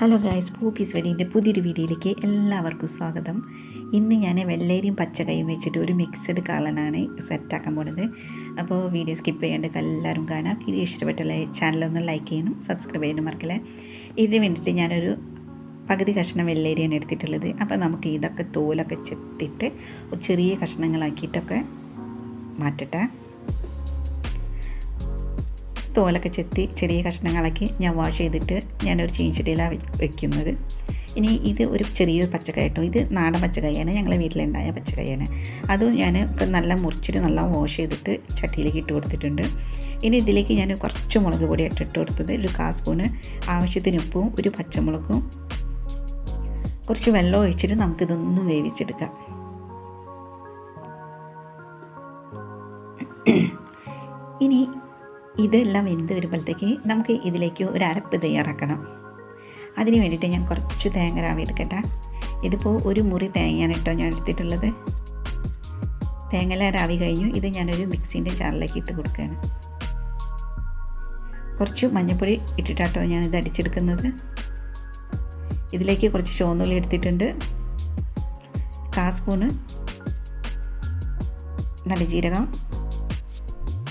Hello guys, പൂപ്പീസ് വെഡീൻ്റെ പുതിയൊരു വീഡിയോയിലേക്ക് എല്ലാവർക്കും സ്വാഗതം. ഇന്ന് ഞാൻ വെള്ളരിയും പച്ചക്കറിയും വെച്ചിട്ട് ഒരു മിക്സഡ് കളനാണ് സെറ്റാക്കാൻ പോകുന്നത്. അപ്പോൾ വീഡിയോ സ്കിപ്പ് ചെയ്യാണ്ട് എല്ലാവരും കാണാം. വീഡിയോ ഇഷ്ടപ്പെട്ടല്ലേ ചാനലൊന്ന് ലൈക്ക് ചെയ്യണം, സബ്സ്ക്രൈബ് ചെയ്യണം മറക്കല്ലേ. ഇതിന് വേണ്ടിയിട്ട് ഞാനൊരു പകുതി കഷ്ണം വെള്ളരിയാണ് എടുത്തിട്ടുള്ളത്. അപ്പോൾ നമുക്ക് ഇതൊക്കെ തോലൊക്കെ ചെത്തിയിട്ട് ചെറിയ കഷ്ണങ്ങളാക്കിയിട്ടൊക്കെ മാറ്റട്ടെ. തോലൊക്കെ ചെത്തി ചെറിയ കഷ്ണങ്ങളാക്കി ഞാൻ വാഷ് ചെയ്തിട്ട് ഞാനൊരു ചീനച്ചട്ടിയിലാണ് വെക്കുന്നത്. ഇനി ഇത് ഒരു ചെറിയൊരു പച്ചക്കായ ഇത് നാടൻ പച്ചക്കായാണ്, ഞങ്ങളെ വീട്ടിലുണ്ടായ പച്ചക്കായാണ്. അതും ഞാൻ ഇപ്പം നല്ല മുറിച്ചിട്ട് നല്ല വാഷ് ചെയ്തിട്ട് ചട്ടിയിലേക്ക് ഇട്ട് കൊടുത്തിട്ടുണ്ട്. ഇനി ഇതിലേക്ക് ഞാൻ കുറച്ച് മുളക് പൊടി ഇട്ട് കൊടുത്തത്, ഒരു 1/4 സ്പൂണ് ആവശ്യത്തിന് ഉപ്പും ഒരു പച്ചമുളകും കുറച്ച് വെള്ളം ഒഴിച്ചിട്ട് നമുക്കിതൊന്നും വേവിച്ചെടുക്കാം. ഇനി ഇതെല്ലാം വെന്ത് വരുമ്പോഴത്തേക്ക് നമുക്ക് ഇതിലേക്ക് ഒരു അരപ്പ് തയ്യാറാക്കണം. അതിന് വേണ്ടിയിട്ട് ഞാൻ കുറച്ച് തേങ്ങ രാവി എടുക്കട്ടെ. ഇതിപ്പോൾ ഒരു മുറി തേങ്ങയാണ് കേട്ടോ ഞാൻ എടുത്തിട്ടുള്ളത്. തേങ്ങ രാവി കഴിഞ്ഞു. ഇത് ഞാനൊരു മിക്സിൻ്റെ ജാറിലേക്ക് ഇട്ട് കൊടുക്കുകയാണ്. കുറച്ച് മഞ്ഞൾപ്പൊടി ഇട്ടിട്ടാട്ടോ ഞാനിത് അടിച്ചെടുക്കുന്നത്. ഇതിലേക്ക് കുറച്ച് ചുവന്നുള്ളി എടുത്തിട്ടുണ്ട്, 1/4 സ്പൂണ് നല്ല ജീരകം,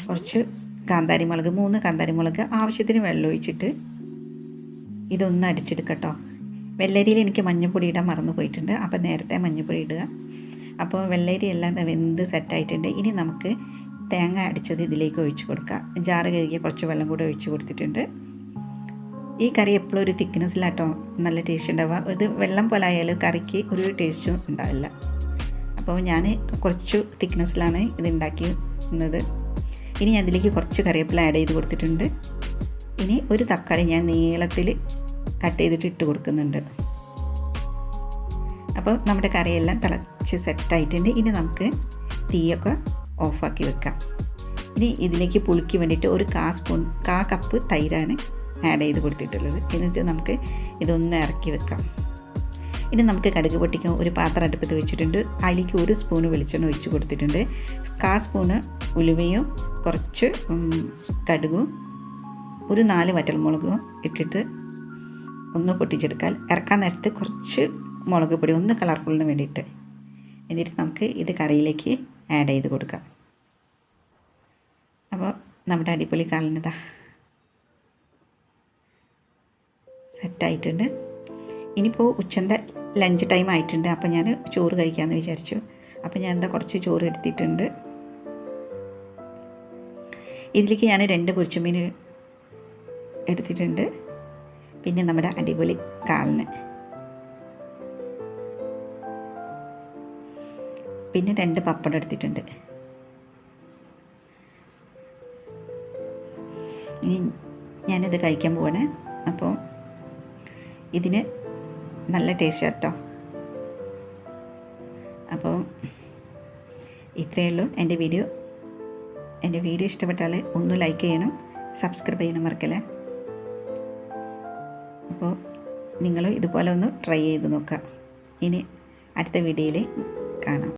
കുറച്ച് കാന്താരി മുളക്, 3 കാന്താരി മുളക്, ആവശ്യത്തിന് വെള്ളം ഒഴിച്ചിട്ട് ഇതൊന്ന് അടിച്ചെടുക്കട്ടോ. വെള്ളരിയിൽ എനിക്ക് മഞ്ഞൾപ്പൊടി ഇടാൻ മറന്നു പോയിട്ടുണ്ട്, അപ്പോൾ നേരത്തെ മഞ്ഞൾപ്പൊടി ഇടുക. അപ്പോൾ വെള്ളരി എല്ലാം വെന്ത് സെറ്റായിട്ടുണ്ട്. ഇനി നമുക്ക് തേങ്ങ അടിച്ചത് ഇതിലേക്ക് ഒഴിച്ച് കൊടുക്കുക. ജാറ് കഴുകിയ കുറച്ച് വെള്ളം കൂടെ ഒഴിച്ച് കൊടുത്തിട്ടുണ്ട്. ഈ കറി എപ്പോഴും ഒരു തിക്നെസ്സിലാട്ടോ നല്ല ടേസ്റ്റ് ഉണ്ടാവുക. ഇത് വെള്ളം പോലെ ആയാലും കറിക്ക് ഒരു ടേസ്റ്റും ഉണ്ടാവില്ല. അപ്പോൾ ഞാൻ കുറച്ച് തിക്നെസ്സിലാണ് ഇത് ഉണ്ടാക്കുന്നത്. ഇനി ഞാൻ അതിലേക്ക് കുറച്ച് കറിവേപ്പില ആഡ് ചെയ്ത് കൊടുത്തിട്ടുണ്ട്. ഇനി ഒരു തക്കാളി ഞാൻ നീളത്തിൽ കട്ട് ചെയ്തിട്ട് ഇട്ട് കൊടുക്കുന്നുണ്ട്. അപ്പോൾ നമ്മുടെ കറിയെല്ലാം തിളച്ച് സെറ്റായിട്ടുണ്ട്. ഇനി നമുക്ക് തീയൊക്കെ ഓഫാക്കി വെക്കാം. ഇനി ഇതിലേക്ക് പുളിക്ക് വേണ്ടിയിട്ട് ഒരു 1/4 കപ്പ് തൈരാണ് ആഡ് ചെയ്ത് കൊടുത്തിട്ടുള്ളത്. എന്നിട്ട് നമുക്ക് ഇതൊന്ന് ഇറക്കി വെക്കാം. ഇനി നമുക്ക് കടുക് പൊട്ടിക്കാൻ ഒരു പാത്രം അടുപ്പത്ത് വെച്ചിട്ടുണ്ട്. അതിലേക്ക് 1 സ്പൂണ് വെളിച്ചെണ്ണ ഒഴിച്ച് കൊടുത്തിട്ടുണ്ട്. 1/4 സ്പൂണ് ഉലുവയും കുറച്ച് കടുകും ഒരു 4 വറ്റൽമുളകും ഇട്ടിട്ട് ഒന്ന് പൊട്ടിച്ചെടുക്കാൻ. ഇറക്കാൻ നേരത്ത് കുറച്ച് മുളക് പൊടി ഒന്ന് കളർഫുള്ളിന് വേണ്ടിയിട്ട്. എന്നിട്ട് നമുക്ക് ഇത് കറിയിലേക്ക് ആഡ് ചെയ്ത് കൊടുക്കാം. അപ്പോൾ നമ്മുടെ അടിപൊളി കാലനതാ സെറ്റായിട്ടുണ്ട്. ഇനിയിപ്പോൾ ഉച്ചൻ്റെ ലഞ്ച് ടൈം ആയിട്ടുണ്ട്. അപ്പോൾ ഞാൻ ചോറ് കഴിക്കാമെന്ന് വിചാരിച്ചു. അപ്പോൾ ഞാൻ കുറച്ച് ചോറ് എടുത്തിട്ടുണ്ട്. ഇതിലേക്ക് ഞാൻ 2 പൊരിച്ചമീൻ എടുത്തിട്ടുണ്ട്. പിന്നെ നമ്മുടെ അടിപൊളി കാളന്, പിന്നെ 2 പപ്പടം എടുത്തിട്ടുണ്ട്. ഇനി ഞാനിത് കഴിക്കാൻ പോവാണ്. അപ്പോൾ ഇതിന് നല്ല ടേസ്റ്റ് കേട്ടോ. അപ്പോൾ ഇത്രയേ ഉള്ളൂ എൻ്റെ വീഡിയോ. എൻ്റെ വീഡിയോ ഇഷ്ടപ്പെട്ടാൽ ഒന്ന് ലൈക്ക് ചെയ്യണം, സബ്സ്ക്രൈബ് ചെയ്യണം മറക്കല്ലേ. അപ്പോൾ നിങ്ങൾ ഇതുപോലെ ഒന്ന് ട്രൈ ചെയ്ത് നോക്കാം. ഇനി അടുത്ത വീഡിയോയിൽ കാണാം.